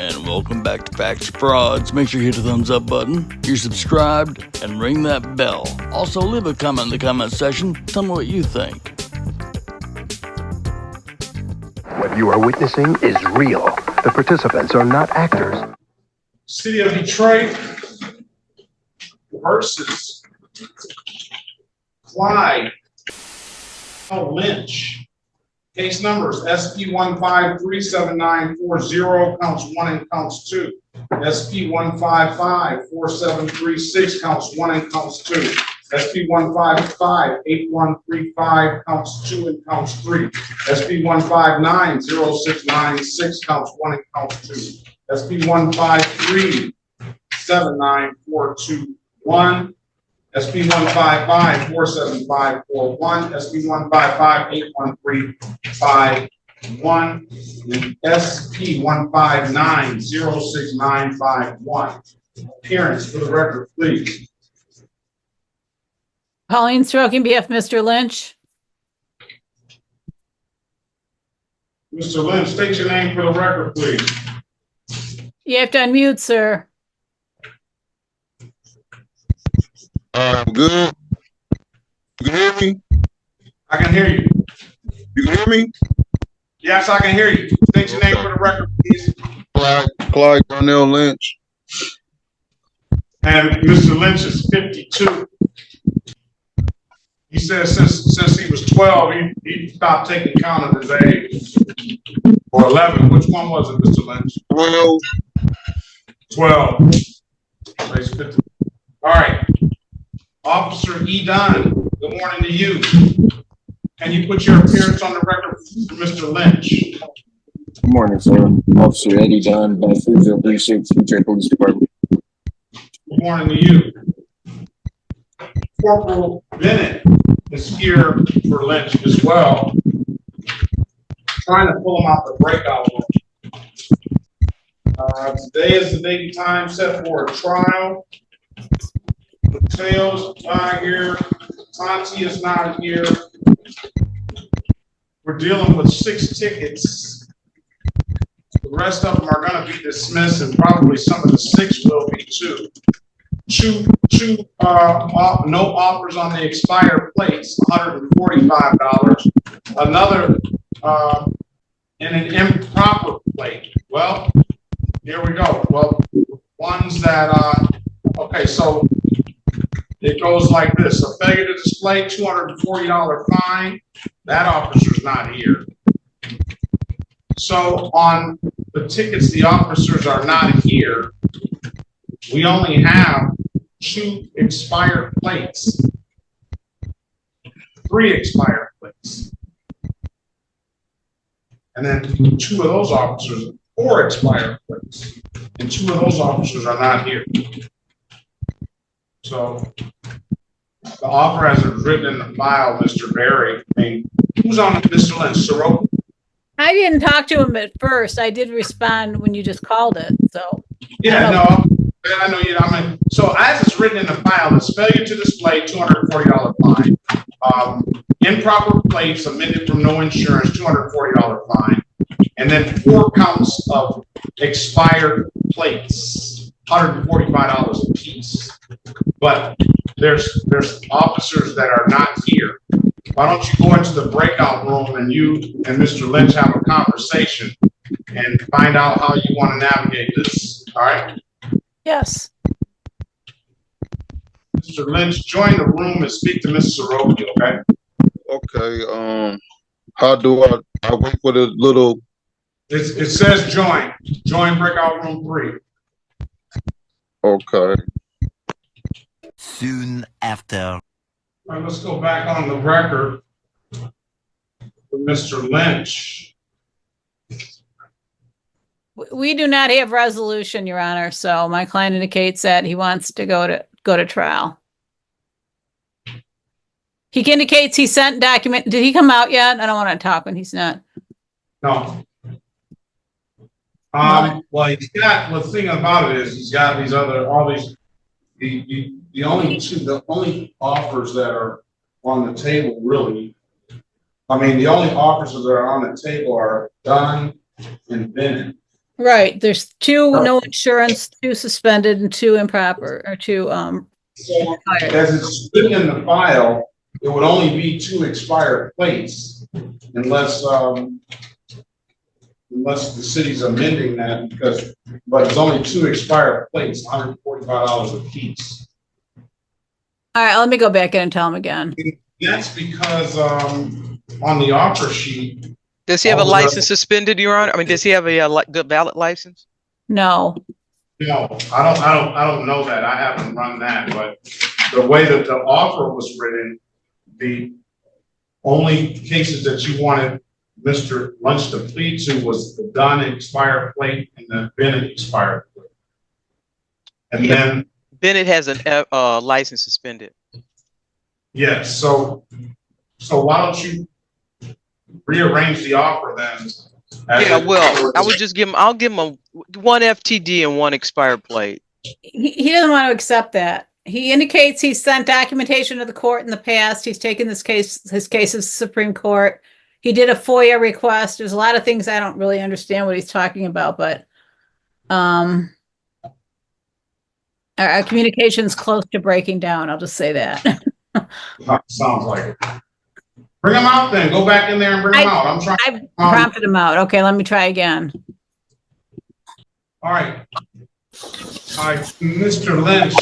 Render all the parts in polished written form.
And welcome back to Facts or Frauds. Make sure you hit the thumbs up button, you're subscribed, and ring that bell. Also, leave a comment in the comment section. Tell me what you think. What you are witnessing is real. The participants are not actors. City of Detroit versus Clyde Lynch. Case numbers SP153794, counts 1 and counts 2. SP1554736, counts 1 and counts 2. SP1558135, counts 2 and counts 3. SP1590696, counts 1 and counts 2. SP153794221. SP155-47541, SP155-81351, and SP159-06951. Appearance for the record, please. Pauline Stroking, BF Mr. Lynch. Mr. Lynch, state your name for the record, please. You have to unmute, sir. Good. You can hear me? I can hear you. You can hear me? Yes, I can hear you. State your name for the record, please. Clyde Darnell Lynch. And Mr. Lynch is 52. He says since he was 12, he stopped taking count of his age. Or 11. Which one was it, Mr. Lynch? 12. 12. He's 50. All right. Officer E. Dunn, good morning to you. Can you put your appearance on the record for Mr. Lynch? Good morning, sir. Officer Eddie Dunn, by 3036 Detroit Police Department. Good morning to you. Corporal Bennett is here for Lynch as well. Trying to pull him out the breakout room. Today is the date and time set for a trial. Mateo's not here. Tanti is not here. We're dealing with 6 tickets. The rest of them are going to be dismissed, and probably some of the 6 will be too. No offers on the expired plates, $145. Another in an improper plate. Well, here we go. Well, ones that okay, so it goes like this: a failure to display, $240 fine. That officer's not here. So on the tickets, the officers are not here. We only have 2 expired plates, 3 expired plates, and then 2 of those officers, 4 expired plates, and 2 of those officers are not here. So the offer as it's written in the file, Mr. Berry. I mean, who's on Mr. Lynch? Soroka? I didn't talk to him at first. I did respond when you just called it. So Yeah, no, I know you. I mean, so as it's written in the file, it's failure to display, $240 fine. Improper plates omitted from no insurance, $240 fine, and then 4 counts of expired plates, $145 a piece. But there's officers that are not here. Why don't you go into the breakout room and you and Mr. Lynch have a conversation and find out how you want to navigate this? All right. yes. Mr. Lynch, join the room and speak to Ms. Soroka, okay? Okay. How do I wait for the little? It says join. Join breakout room 3. Okay. Soon after. All right, let's go back on the record with Mr. Lynch. We do not have resolution, Your Honor. So my client indicates that he wants to go to trial. He indicates he sent document. Did he come out yet? I don't want to talk when he's not. No. Well, he's got, the thing about it is he's got these other, all these, the only offers that are on the table really, I mean, the only offers that are on the table are Dunn and Bennett. Right. There's two Right. no insurance, two suspended, and two improper, or two So expired. as it's written in the file, it would only be 2 expired plates unless unless the city's amending that but it's only 2 expired plates, $145 a piece. All right, let me go back in and tell him again. That's because on the offer sheet. Does he have a license suspended, Your Honor? I mean, does he have a good valid license? No. No, I don't know that. I haven't run that, but the way that the offer was written, the only cases that you wanted Mr. Lunch to plead to was the Dunn expired plate and the Bennett expired plate. And then Bennett has a license suspended. yes, so why don't you rearrange the offer then? Yeah, well, I would just I'll give him a 1 FTD and 1 expired plate. He doesn't want to accept that. He indicates he sent documentation to the court in the past. He's taken his case to the Supreme Court. He did a FOIA request. There's a lot of things I don't really understand what he's talking about, but our communication's close to breaking down. I'll just say that. Sounds like it. Bring them out then. Go back in there and bring them out. I've prompted him out. Okay, let me try again. All right. All right, Mr. Lynch,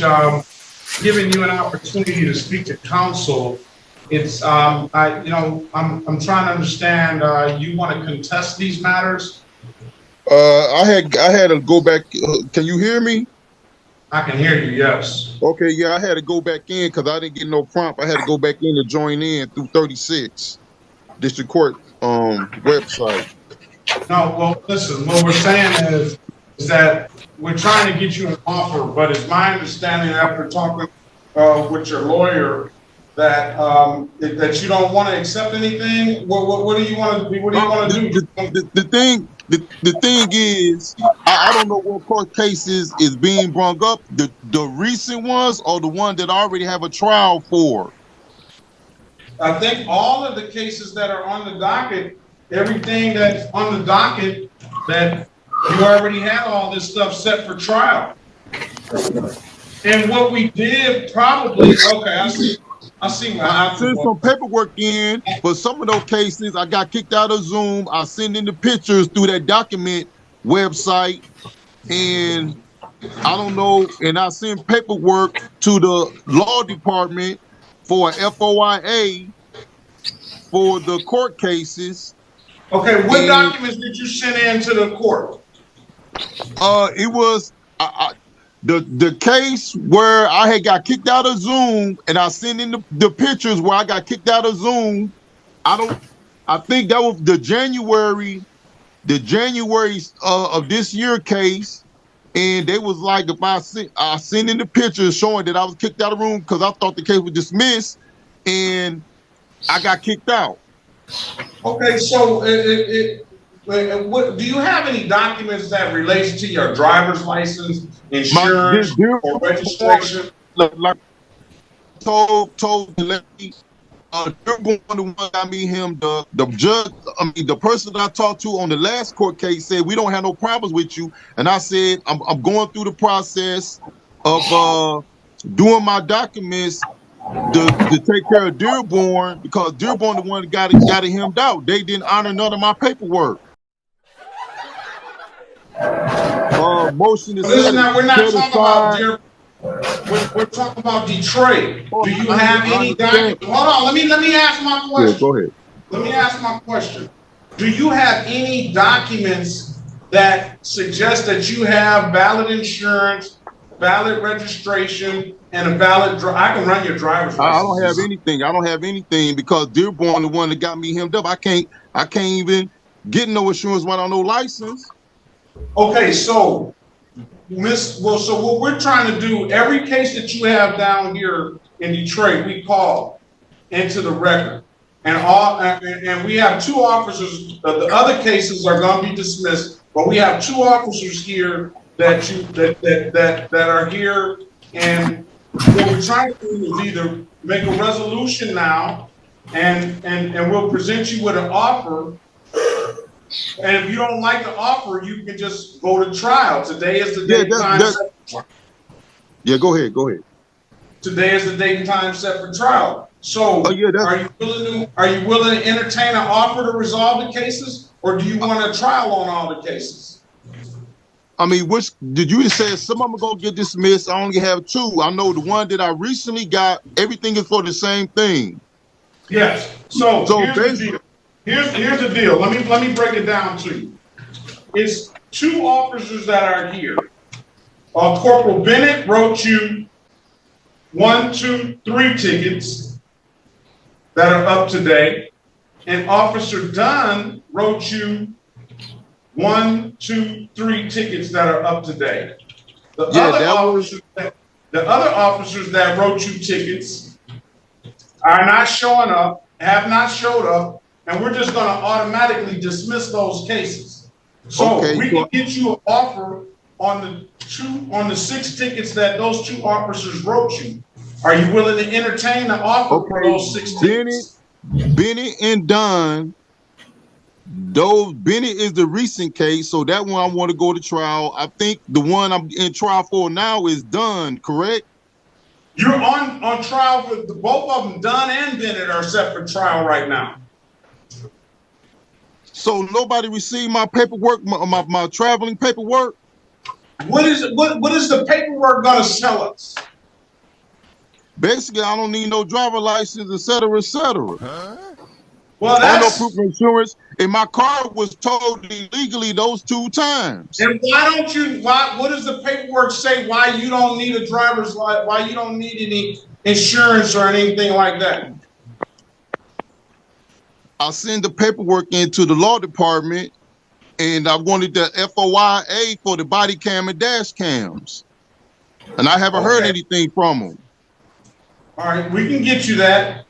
giving you an opportunity to speak to counsel. It's I'm trying to understand. You want to contest these matters? I had to go back. Can you hear me? I can hear you. Yes. Okay, yeah, I had to go back in because I didn't get no prompt. I had to go back in to join in through 36 District Court website. No, well, listen. What we're saying is that we're trying to get you an offer, but it's my understanding after talking with your lawyer that that you don't want to accept anything. What do you want to do? What do you want to do? The thing is, I don't know what court cases is being brought up. The recent ones or the one that I already have a trial for. I think all of the cases that are on the docket, everything that's on the docket, that you already had all this stuff set for trial. And what we did probably, okay, I see what I sent some paperwork in, but some of those cases I got kicked out of Zoom. I send in the pictures through that document website, and I don't know, and I send paperwork to the law department for a FOIA for the court cases. Okay, what documents did you send in to the court? It was the case where I had got kicked out of Zoom, and I sent in the pictures where I got kicked out of Zoom. I think that was the January of this year case, and they was like, if I sent in the pictures showing that I was kicked out of the room because I thought the case was dismissed, and I got kicked out. Okay, so what do you have any documents that relates to your driver's license, insurance, or registration? Like told the lady, you're going to want I meet him. The judge, the person that I talked to on the last court case said we don't have no problems with you, and I said I'm going through the process of doing my documents to take care of Dearborn, because Dearborn the one that got him out. They didn't honor none of my paperwork. Motion to Listen, now we're not talking about Dearborn. We're talking about Detroit. Do you have any documents? Hold on, let me ask my question. Yeah, go ahead. Let me ask my question. Do you have any documents that suggest that you have valid insurance, valid registration, and a valid I can run your driver's license? I don't have anything. I don't have anything because Dearborn the one that got me hemmed up. I can't even get no insurance when I no license. Okay, so so what we're trying to do, every case that you have down here in Detroit, we call into the record. And we have 2 officers. The other cases are going to be dismissed, but we have 2 officers here that are here. And what we're trying to do is either make a resolution now, and we'll present you with an offer, And if you don't like the offer, you can just go to trial. Today is the date and time set. Yeah, go ahead. Go ahead. Today is the date and time set for trial. So, are you willing to entertain an offer to resolve the cases, or do you want a trial on all the cases? I mean, which did you say some of them are gonna get dismissed? I only have two. I know the one that I recently got. Everything is for the same thing. Yes. So here's the deal. Here's the deal. Let me break it down to you. It's two officers that are here. Corporal Bennett wrote you 1, 2, 3 tickets that are up to date, and Officer Dunn wrote you 1, 2, 3 tickets that are up to date. The other officers that wrote you tickets are not showing up, have not showed up, and we're just going to automatically dismiss those cases. So we can get you an offer on the 6 tickets that those 2 officers wrote you. Are you willing to entertain the offer for those 6 tickets? Bennett and Dunn. Bennett is the recent case, so that one I want to go to trial. I think the one I'm in trial for now is Dunn, correct? You're on trial for both of them. Dunn and Bennett are set for trial right now. So nobody received my paperwork, my traveling paperwork? What is the paperwork gonna tell us? Basically, I don't need no driver license, et cetera, et cetera. Huh? Well, that's no proof of insurance, and my car was towed illegally those 2 times. And what does the paperwork say why you don't need a driver's license, why you don't need any insurance or anything like that? I send the paperwork into the law department, and I wanted the FOIA for the body cam and dash cams. And I haven't heard anything from them. All right, we can get you that.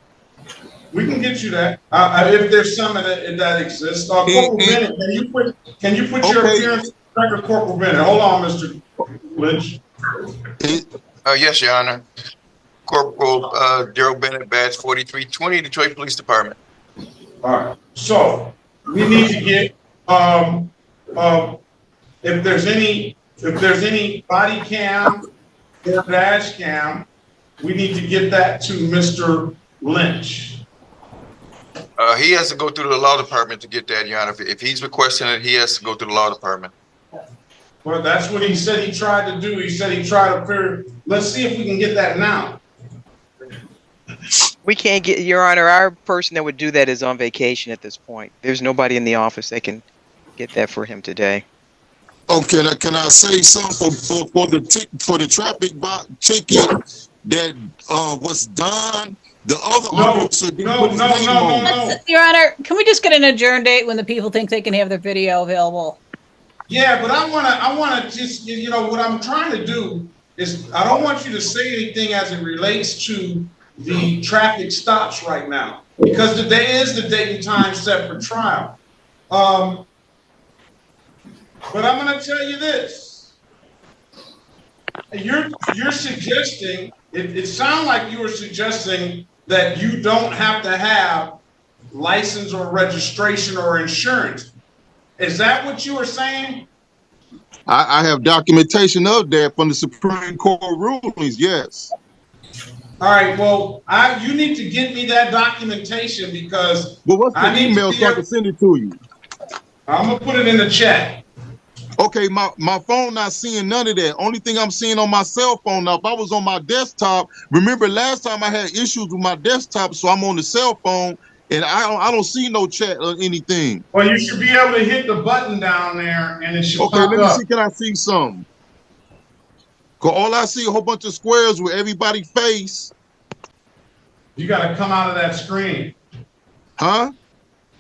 We can get you that. If there's some that exists. Corporal Bennett, can you put your appearance record, Corporal Bennett? Hold on, Mr. Lynch. Yes, Your Honor. Corporal Daryl Bennett, badge 4320, Detroit Police Department. All right. So we need to get if there's any body cam or dash cam, we need to get that to Mr. Lynch. He has to go through the law department to get that, Your Honor. If he's requesting it, he has to go through the law department. Well, that's what he said he tried to do. He said he tried to figure. Let's see if we can get that now. We can't get, Your Honor, our person that would do that is on vacation at this point. There's nobody in the office that can get that for him today. Okay, now can I say something for the traffic ticket that was done? The other officer didn't put his name on. Your Honor, can we just get an adjourn date when the people think they can have their video available? Yeah, but I wanna just, what I'm trying to do is I don't want you to say anything as it relates to the traffic stops right now, because today is the date and time set for trial. But I'm going to tell you this. You're suggesting, it sounds like you were suggesting that you don't have to have license or registration or insurance. Is that what you were saying? I have documentation of that from the Supreme Court rulings, yes. All right, well, you need to get me that documentation, because what's the email so I can send it to you? I'm going to put it in the chat. Okay, my phone not seeing none of that. Only thing I'm seeing on my cell phone now, if I was on my desktop, remember last time I had issues with my desktop, so I'm on the cell phone, and I don't see no chat or anything. Well, you should be able to hit the button down there, and it should pop up. Okay, let me see, can I see something? Because all I see a whole bunch of squares with everybody's face. You got to come out of that screen. Huh?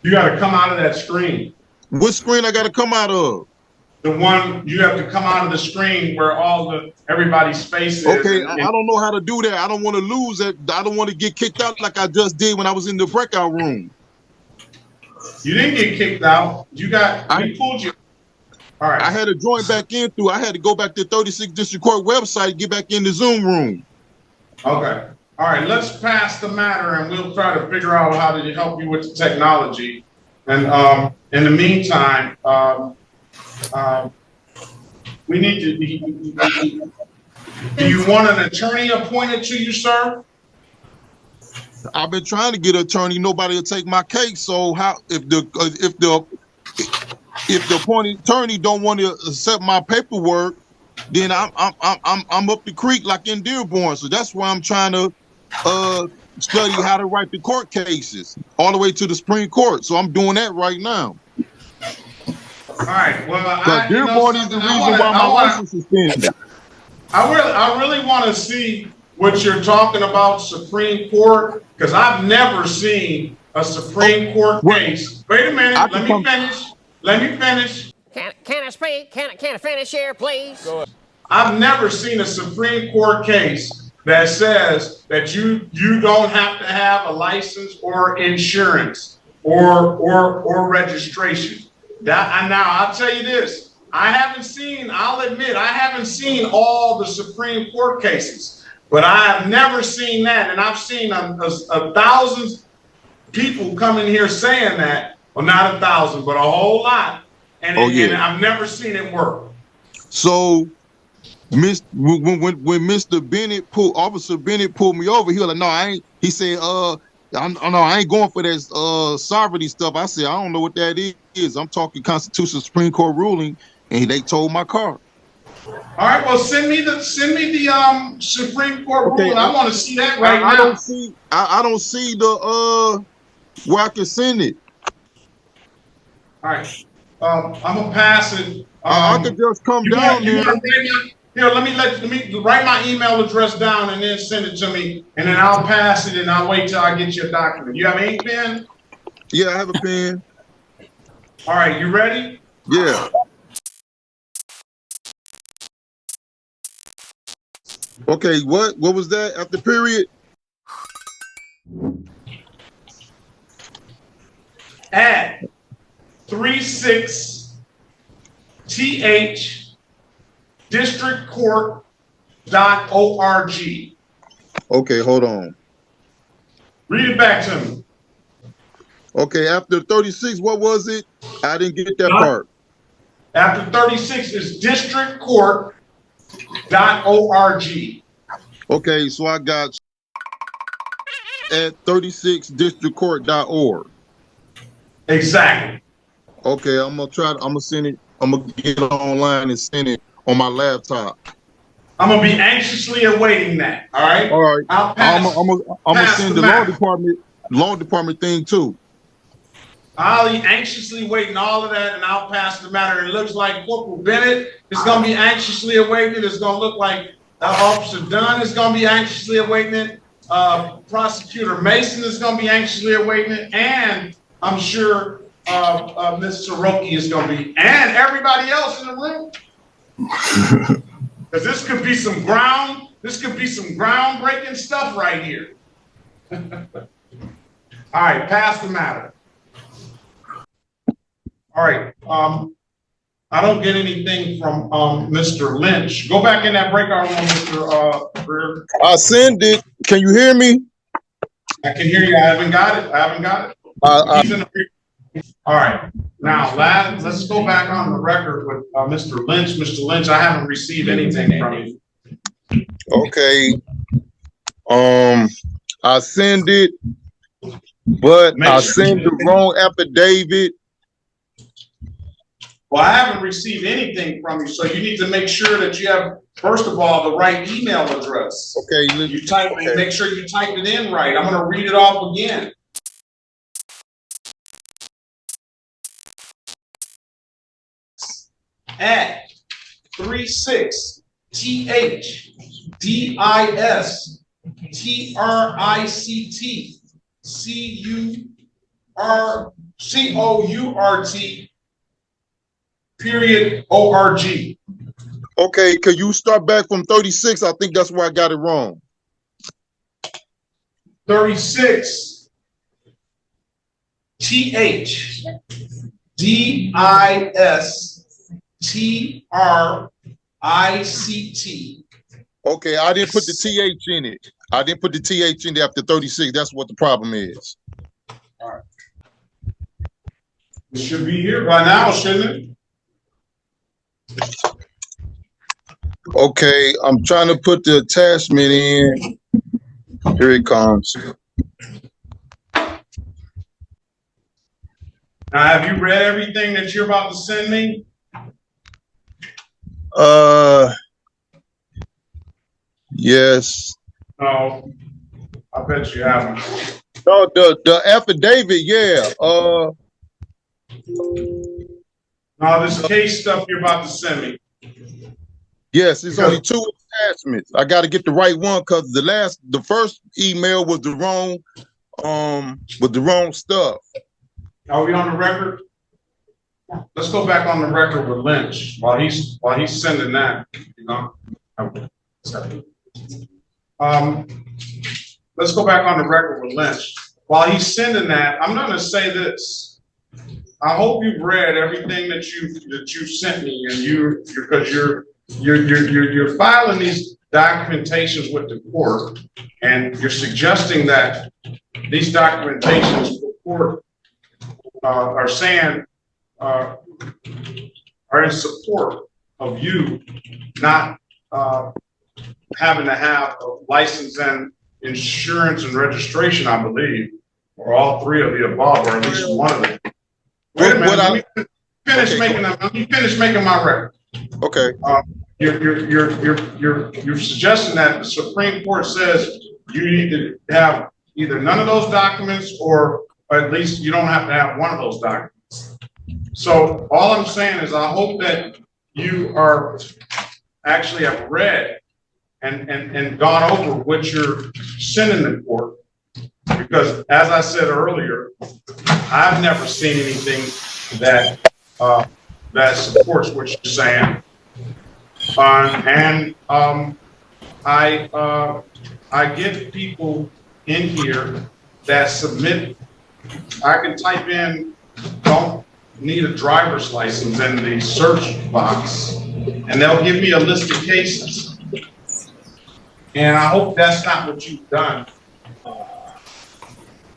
You got to come out of that screen. What screen I got to come out of? The one you have to come out of the screen where everybody's face is. Okay, I don't know how to do that. I don't want to lose it. I don't want to get kicked out like I just did when I was in the breakout room. You didn't get kicked out. We pulled you. All right. I had to join back in I had to go back to 36th District Court website, get back in the Zoom room. Okay. All right, let's pass the matter, and we'll try to figure out how to help you with the technology. And in the meantime, we need to. Do you want an attorney appointed to you, sir? I've been trying to get an attorney. Nobody will take my case. So how if the appointed attorney don't want to accept my paperwork, then I'm up the creek like in Dearborn. So that's why I'm trying to study how to write the court cases all the way to the Supreme Court. So I'm doing that right now. All right. Well, Dearborn is the reason why my license is suspended. I really want to see what you're talking about, Supreme Court, because I've never seen a Supreme Court case. Wait a minute. Let me finish. Can I speak? Can I finish here, please? Go ahead. I've never seen a Supreme Court case that says that you don't have to have a license or insurance or registration. Now I'll tell you this. I'll admit, I haven't seen all the Supreme Court cases, but I have never seen that. And I've seen a thousand people come in here saying that. Well, not 1,000, but a whole lot. And I've never seen it work. So when Mr. Bennett Officer Bennett pulled me over, he was like, no, I ain't. He said, I ain't going for that sovereignty stuff. I said, I don't know what that is. I'm talking Constitutional Supreme Court ruling, and they told my car. All right, well, send me the Supreme Court ruling. I want to see that right now. I don't see the where I can send it. All right, I'm gonna pass it. I could just come down there. Here, let me write my email address down and then send it to me, and then I'll pass it and I'll wait till I get your document. You have an ink pen? Yeah, I have a pen. All right, you ready? Yeah. Okay, what was that after period? At 36th districtcourt.org. Okay, hold on. Read it back to me. Okay, after 36, what was it? I didn't get that part. After 36 is districtcourt.org. Okay, so I got at 36districtcourt.org. Exactly. Okay, I'm gonna send it. I'm gonna get it online and send it on my laptop. I'm gonna be anxiously awaiting that. All right. All right. I'm gonna send the law department thing too. I'll be anxiously waiting all of that, and I'll pass the matter. It looks like Corporal Bennett is gonna be anxiously awaiting it. It's gonna look like Officer Dunn is gonna be anxiously awaiting it. Prosecutor Mason is gonna be anxiously awaiting it, and I'm sure Ms. Soroki is gonna be, and everybody else in the room. Because this could be some groundbreaking stuff right here. All right, pass the matter. All right, I don't get anything from Mr. Lynch. Go back in that breakout room, Mr. Greer. I send it. Can you hear me? I can hear you. I haven't got it. He's in the. All right. Now, let's go back on the record with Mr. Lynch. Mr. Lynch, I haven't received anything from you. Okay. I send it, but I send the wrong affidavit. Well, I haven't received anything from you, so you need to make sure that you have, first of all, the right email address. Okay. Make sure you type it in right. I'm going to read it off again. At 36districtcourt.org. Okay, can you start back from 36? I think that's where I got it wrong. 36 THDISTRICT. Okay, I didn't put the TH in it. I didn't put the TH in there after 36. That's what the problem is. All right. It should be here by now, shouldn't it? Okay, I'm trying to put the attachment in. Here it comes. Now, have you read everything that you're about to send me? Yes. No, I bet you haven't. No, the affidavit, yeah. No, this case stuff you're about to send me. Yes, it's only 2 attachments. I got to get the right one because the first email was the wrong stuff. Are we on the record? Let's go back on the record with Lynch while he's sending that. You know. Let's go back on the record with Lynch while he's sending that. I'm going to say this. I hope you've read everything that you sent me, and because you're filing these documentations with the court, and you're suggesting that these documentations for court are saying are in support of you not having to have a license and insurance and registration, I believe, or all 3 of the above, or at least one of them. Wait a minute. Let me finish making my record. Okay. You're suggesting that the Supreme Court says you need to have either none of those documents, or at least you don't have to have one of those documents. So all I'm saying is I hope that you are actually have read and gone over what you're sending the court, because as I said earlier, I've never seen anything that that supports what you're saying, I get people in here that submit. I can type in "don't need a driver's license" in the search box, and they'll give me a list of cases. And I hope that's not what you've done.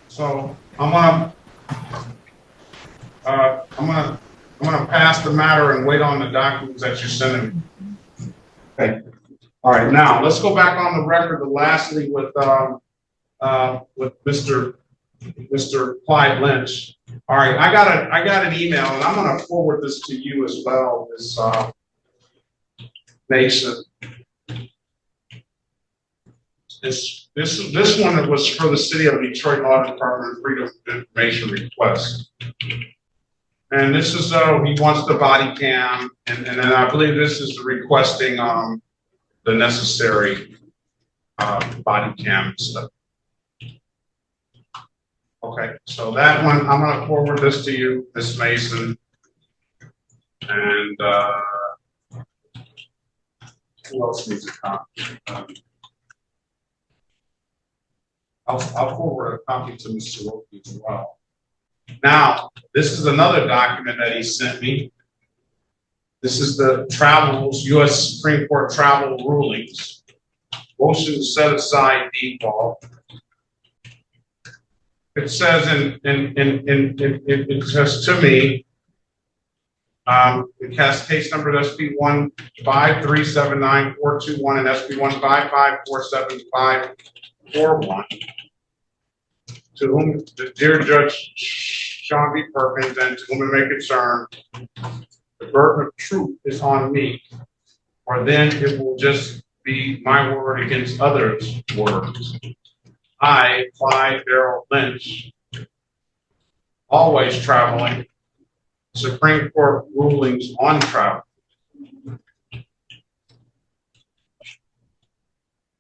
So I'm gonna pass the matter and wait on the documents that you're sending me. Okay. All right. Now let's go back on the record. Lastly, with Mr. Clyde Lynch. All right. I got an email, and I'm gonna forward this to you as well, Ms. Mason. This one was for the City of Detroit Law Department Freedom of Information request. And this is, he wants the body cam, and then I believe this is requesting the necessary body cam stuff. Okay, so that one, I'm gonna forward this to you, Ms. Mason. And who else needs a copy? I'll forward a copy to Mr. Wilkie as well. Now, this is another document that he sent me. This is the U.S. Supreme Court travel rulings. Motion to set aside default. It says it says to me, it has case number SP 15379-421 and SP 15547-541. To whom the dear Judge Shaughn B. Perkins, and to whom it may concern, the burden of truth is on me, or then it will just be my word against others' words. I, Clyde Darrell Lynch, always traveling, Supreme Court rulings on travel,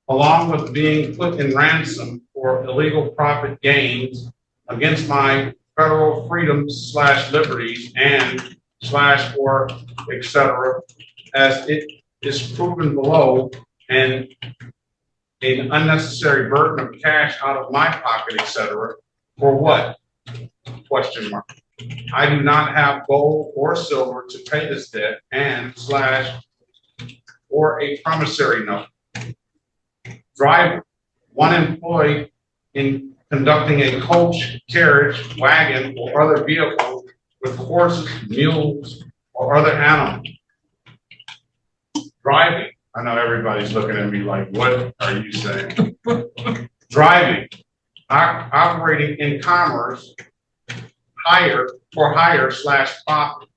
along with being put in ransom for illegal profit gains against my federal freedoms / liberties and / or etc., as it is proven below, and an unnecessary burden of cash out of my pocket, etc. For what? Question mark. I do not have gold or silver to pay this debt and / or a promissory note. Driver, one employee in conducting a coach, carriage, wagon, or other vehicle with horses, mules, or other animals. Driving, I know everybody's looking at me like, what are you saying? Driving, operating in commerce, hire/profit.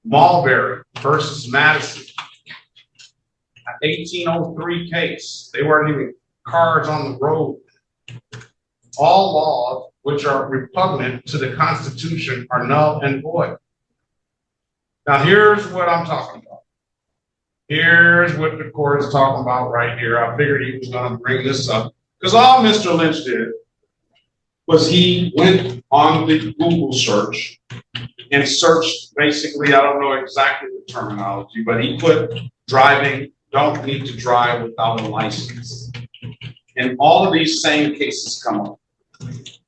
Mulberry versus Madison. An 1803 case. They weren't even cars on the road. All laws which are repugnant to the Constitution are null and void. Now, here's what I'm talking about. Here's what the court is talking about right here. I figured he was going to bring this up because all Mr. Lynch did was he went on the Google search and searched basically, I don't know exactly the terminology, but he put driving, don't need to drive without a license. And all of these same cases come up.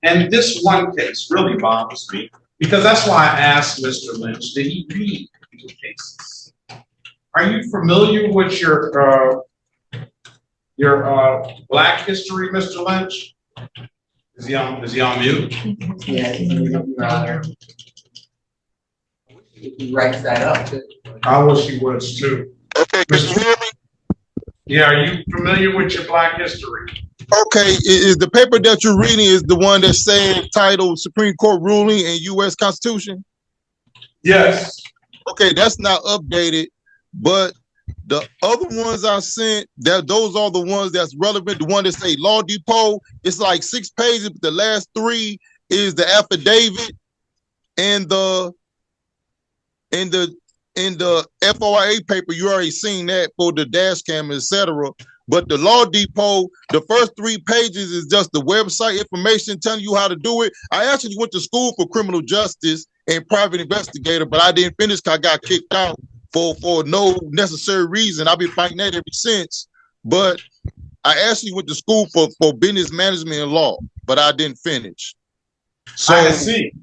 And this one case really bothers me because that's why I asked Mr. Lynch, did he read the cases? Are you familiar with your Black history, Mr. Lynch? Is he on mute? Yeah, Your Honor. He writes that up. I wish he was too. Okay, can you hear me? Yeah, are you familiar with your Black history? Okay, is the paper that you're reading is the one that's saying titled Supreme Court ruling and U.S. Constitution? Yes. Okay, that's not updated, but the other ones I sent, those are the ones that's relevant. The one that say Law Depot, it's like 6 pages, but the last 3 is the affidavit and the FOIA paper. You already seen that for the dash cam, etc. But the Law Depot, the first 3 pages is just the website information telling you how to do it. I actually went to school for criminal justice and private investigator, but I didn't finish because I got kicked out for no necessary reason. I've been fighting that ever since. But I actually went to school for business management and law, but I didn't finish. So I see.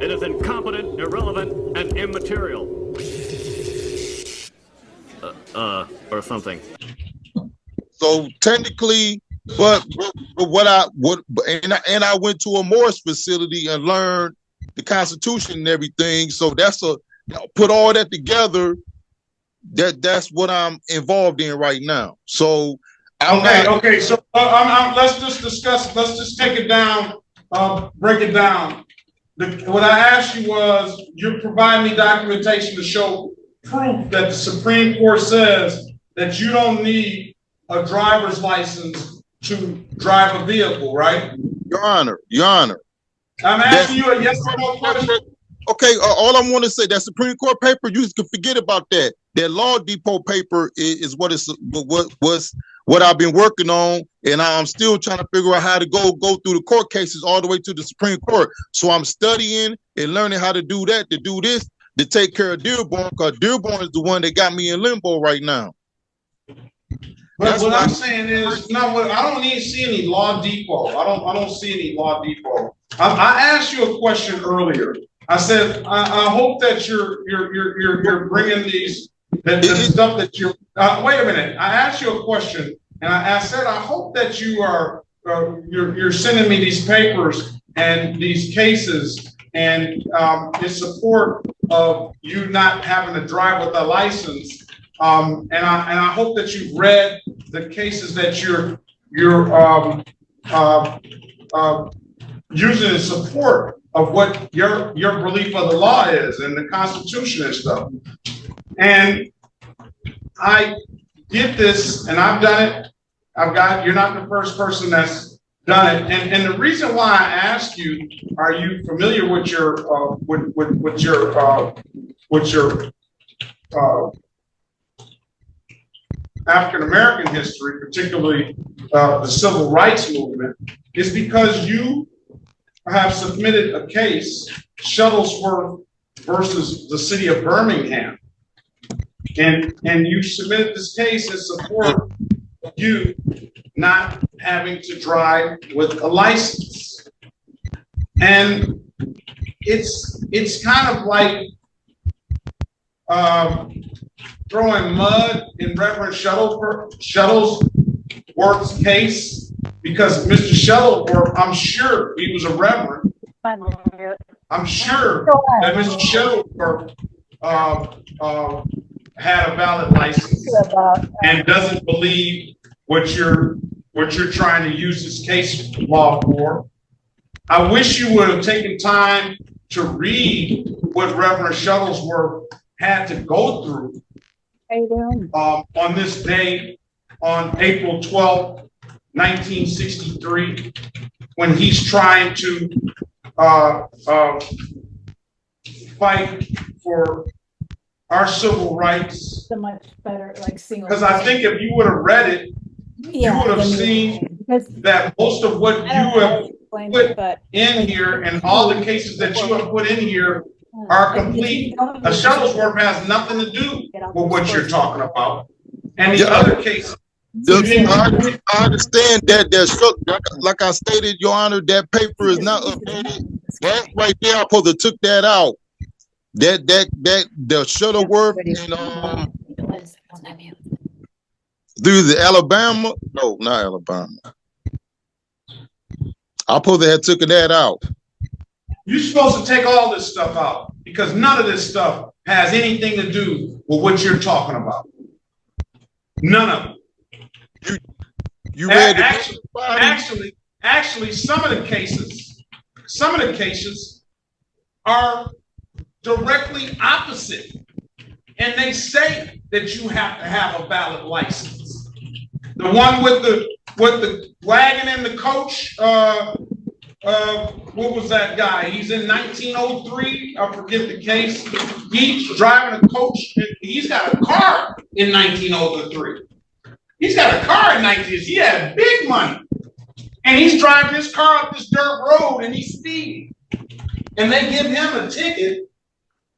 It is incompetent, irrelevant, and immaterial. Or something. So technically, but I went to a Moorish facility and learned the Constitution and everything. So that's put all that together. That's what I'm involved in right now. So okay. So let's just discuss. Let's just take it down. Break it down. What I asked you was, you provide me documentation to show proof that the Supreme Court says that you don't need a driver's license to drive a vehicle, right? Your Honor. I'm asking you a yes or no question. Okay, all I want to say, that Supreme Court paper, you can forget about that. That Law Depot paper is what I've been working on, and I'm still trying to figure out how to go through the court cases all the way to the Supreme Court. So I'm studying and learning how to do that, to do this, to take care of Dearborn, because Dearborn is the one that got me in limbo right now. But what I'm saying is, I don't need to see any Law Depot. I don't see any Law Depot. I asked you a question earlier. I said, I hope that you're bringing these the stuff that you're. Wait a minute. I asked you a question, and I said, I hope that you're sending me these papers and these cases and in support of you not having to drive with a license. And I hope that you've read the cases that you're using in support of what your belief of the law is and the Constitution and stuff. And I get this, and I've done it. You're not the first person that's done it. And the reason why I asked you, are you familiar with your African American history, particularly the civil rights movement, is because you have submitted a case, Shuttlesworth versus the city of Birmingham. And you submitted this case in support of you not having to drive with a license. And it's kind of like throwing mud in Reverend Shuttlesworth's case, because Mr. Shuttlesworth, I'm sure he was a reverend. I'm sure that Mr. Shuttlesworth had a valid license and doesn't believe what you're trying to use this case law for. I wish you would have taken time to read what Reverend Shuttlesworth had to go through on this day, on April 12th, 1963, when he's trying to fight for our civil rights. So much better, like single. Because I think if you would have read it, you would have seen that most of what you have put in here and all the cases that you have put in here are complete. A Shuttlesworth has nothing to do with what you're talking about. And the other cases. I understand that like I stated, Your Honor, that paper is not updated. That right there, I supposed to took that out. That the Shuttleworth and through the Alabama. No, not Alabama. I supposed to have taken that out. You're supposed to take all this stuff out because none of this stuff has anything to do with what you're talking about. None of it. You read actually, some of the cases are directly opposite, and they say that you have to have a valid license. The one with the wagon and the coach. What was that guy? He's in 1903. I forget the case. He's driving a coach. He's got a car in 1903. He's got a car in 1903. He had big money. And he's driving his car up this dirt road and he's speeding. And they give him a ticket.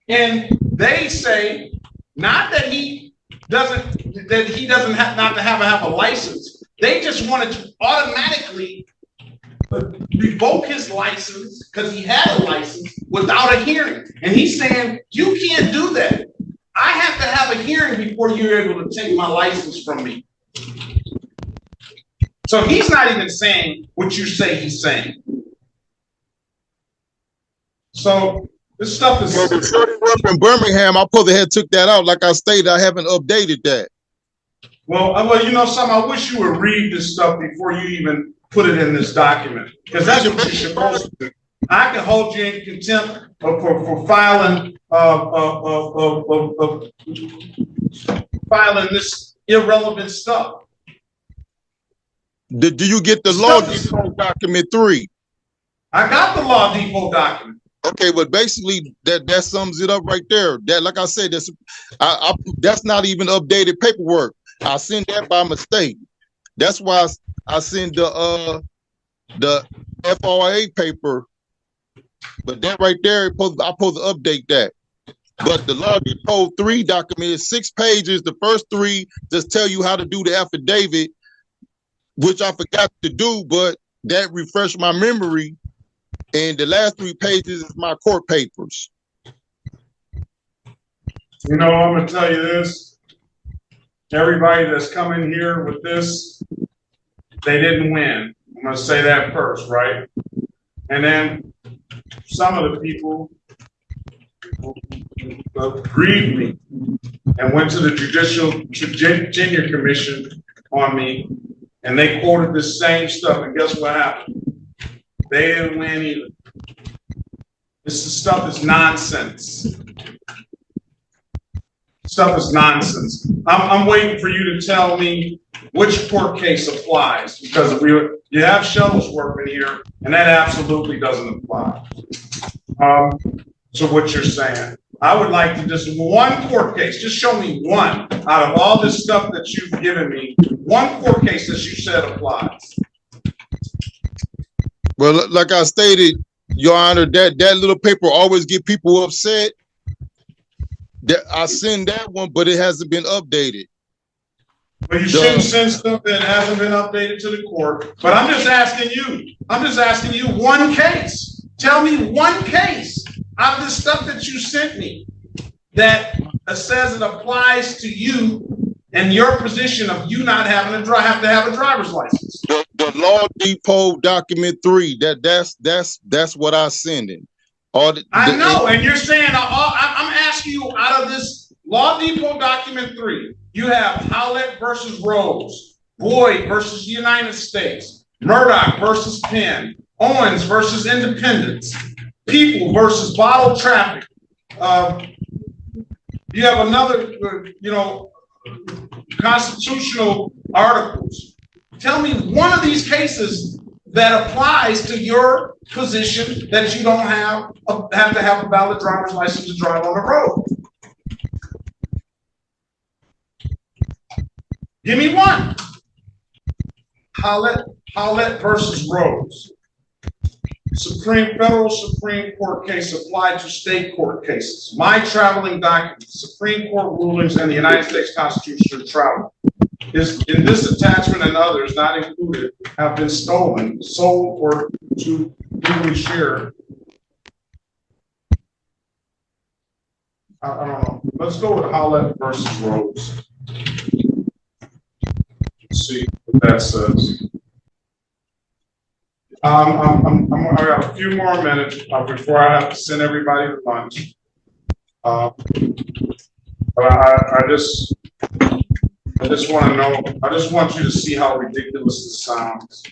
And they say, not that he doesn't have not to have a license. They just wanted to automatically revoke his license because he had a license without a hearing. And he's saying, you can't do that. I have to have a hearing before you're able to take my license from me. So he's not even saying what you say he's saying. So this stuff is in Birmingham. I probably had took that out. Like I stated, I haven't updated that. Well, you know something. I wish you would read this stuff before you even put it in this document, because that's what you're supposed to do. I can hold you in contempt for filing filing this irrelevant stuff. Do you get the law depot document 3? I got the law depot document. Okay, but basically that sums it up right there. That, like I said, that's not even updated paperwork. I sent that by mistake. That's why I sent the FRA paper, but that right there, I'm supposed to update that. But the law depot 3 document is 6 pages. The first 3 just tell you how to do the affidavit, which I forgot to do, but that refreshed my memory. And the last 3 pages is my court papers. You know, I'm gonna tell you this. Everybody that's coming here with this, they didn't win. I'm gonna say that first, right? And then some of the people agreed me and went to the Judicial Tenure Commission on me, and they quoted the same stuff. And guess what happened? They didn't win either. This stuff is nonsense. Stuff is nonsense. I'm waiting for you to tell me which court case applies, because you have Shuttlesworth in here, and that absolutely doesn't apply to what you're saying. I would like to just one court case. Just show me one out of all this stuff that you've given me. One court case that you said applies. Well, like I stated, Your Honor, that little paper always get people upset. I send that one, but it hasn't been updated. But you shouldn't send stuff that hasn't been updated to the court. But I'm just asking you one case. Tell me one case out of the stuff that you sent me that says it applies to you and your position of you not having have to have a driver's license. The law depot document 3. That's what I send in. I know, and you're saying, I'm asking you out of this Law Depot document 3, you have Howlett versus Rose, Boyd versus United States, Murdoch versus Penn, Owens versus Independence, People versus Bottle Traffic. You have another, constitutional articles. Tell me one of these cases that applies to your position that you don't have to have a valid driver's license to drive on the road. Give me one. Howlett versus Rose. Federal Supreme Court case applied to state court cases. My traveling documents, Supreme Court rulings, and the United States Constitution of travel is in this attachment and others not included have been stolen, sold, or to legally share. I don't know. Let's go with Howlett versus Rose. Let's see what that says. I got a few more minutes before I have to send everybody to lunch. But I just want to know. I just want you to see how ridiculous this sounds.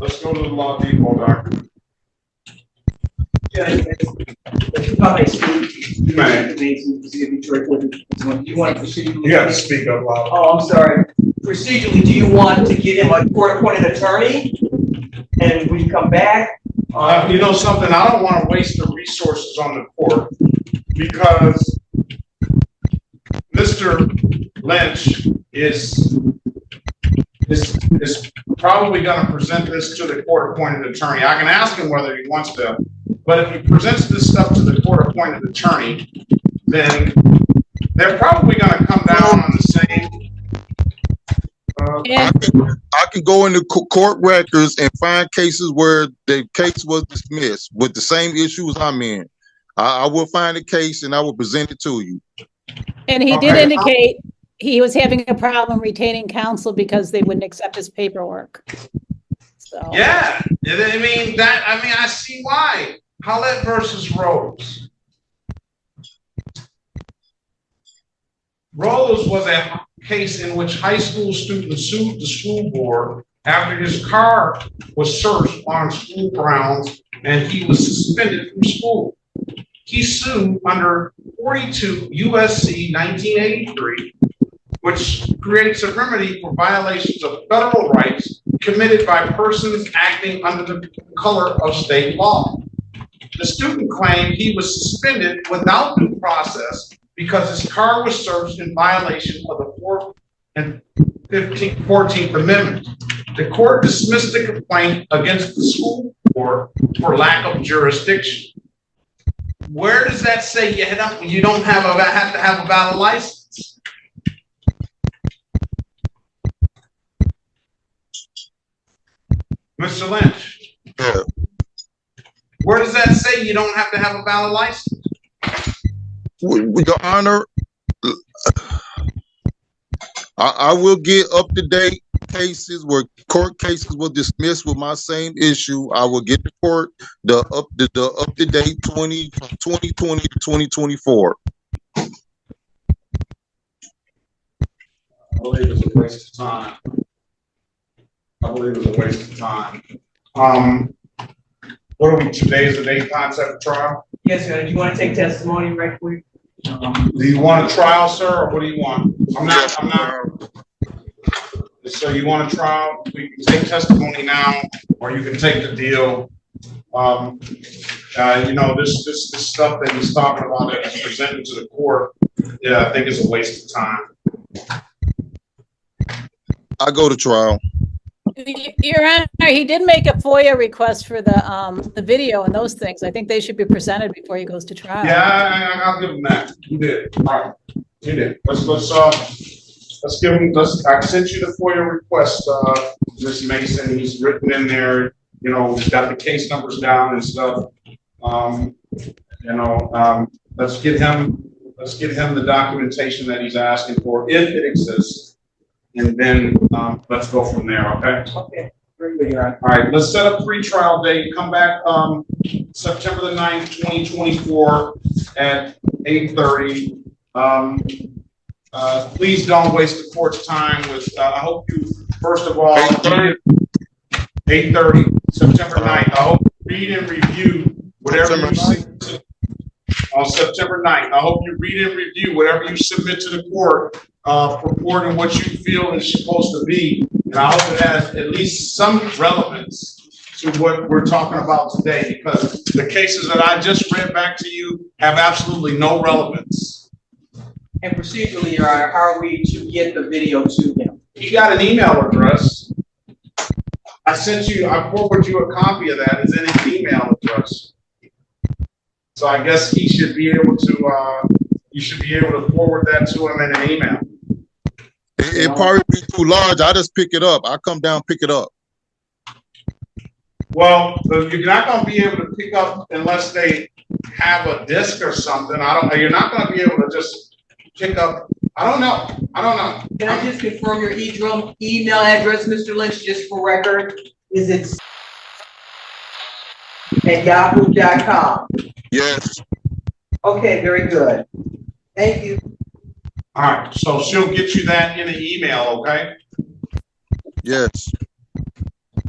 Let's go to the Law Depot document. If I may speak, you may. You want procedurally? You got to speak up loud. Oh, I'm sorry. Procedurally, do you want to get him a court-appointed attorney? And will you come back? You know something? I don't want to waste the resources on the court because Mr. Lynch is probably going to present this to the court-appointed attorney. I can ask him whether he wants to, but if he presents this stuff to the court-appointed attorney, then they're probably going to come down on the same. I can go into court records and find cases where the case was dismissed with the same issues I'm in. I will find a case and I will present it to you. And he did indicate he was having a problem retaining counsel because they wouldn't accept his paperwork. So yeah, I see why. Howlett versus Rose. Rose was a case in which high school students sued the school board after his car was searched on school grounds and he was suspended from school. He sued under 42 USC 1983, which creates a remedy for violations of federal rights committed by persons acting under the color of state law. The student claimed he was suspended without due process because his car was searched in violation of the 4th and 14th Amendment. The court dismissed the complaint against the school board for lack of jurisdiction. Where does that say you don't have to have a valid license? Mr. Lynch, where does that say you don't have to have a valid license? Your Honor, I will get up-to-date cases where court cases were dismissed with my same issue. I will get the court the up-to-date 2020 to 2024. I believe it's a waste of time. What are we, 2 days of date concept of trial? Yes, sir. Do you want to take testimony right quick? Do you want a trial, sir, or what do you want? I'm not. So you want a trial? We can take testimony now, or you can take the deal. This stuff that he's talking about that he's presenting to the court, I think is a waste of time. I go to trial. Your Honor, he did make a FOIA request for the video and those things. I think they should be presented before he goes to trial. Yeah, I'll give him that. He did. All right, he did. Let's give him. I sent you the FOIA request, Ms. Mason. He's written in there. He's got the case numbers down and stuff. Let's get him the documentation that he's asking for if it exists. And then let's go from there, okay? Okay. Very good, Your Honor. All right, let's set up pre-trial date. Come back September the 9th, 2024 at 8:30. Please don't waste the court's time with, I hope you, first of all, 8:30, September 9th. I hope you read and review whatever you see on September 9th. I hope you read and review whatever you submit to the court, purporting what you feel is supposed to be. And I hope it has at least some relevance to what we're talking about today, because the cases that I just read back to you have absolutely no relevance. And procedurally, Your Honor, how are we to get the video to him? He got an email address. I forwarded you a copy of that. It's in his email address. So I guess he should be able to, you should be able to forward that to him in an email. It probably be too large. I just pick it up. I come down, pick it up. Well, you're not going to be able to pick up unless they have a disc or something. You're not going to be able to just pick up. I don't know. Can I just confirm your email address, Mr. Lynch, just for record? Is it at yahoo.com? Yes. Okay, very good. Thank you. All right, so she'll get you that in an email, okay? Yes.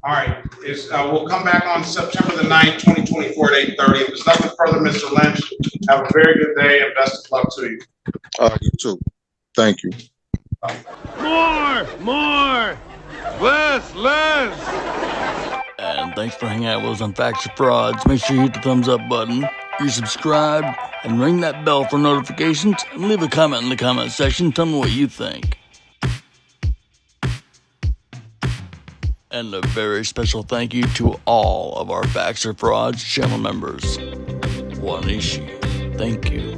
All right, we'll come back on September the 9th, 2024 at 8:30. If there's nothing further, Mr. Lynch, have a very good day and best of luck to you. You too. Thank you. More! Less! And thanks for hanging out with us on Facts or Frauds. Make sure you hit the thumbs up button, you're subscribed, and ring that bell for notifications, and leave a comment in the comment section. Tell me what you think. And a very special thank you to all of our Facts or Frauds channel members. Wanishi, thank you.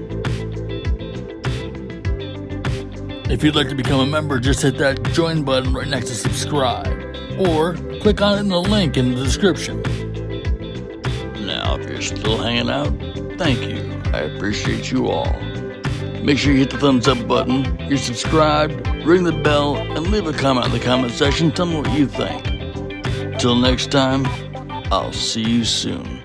If you'd like to become a member, just hit that join button right next to subscribe, or click on it in the link in the description. Now, if you're still hanging out, thank you. I appreciate you all. Make sure you hit the thumbs up button, you're subscribed, ring the bell, and leave a comment in the comment section. Tell me what you think. Till next time, I'll see you soon.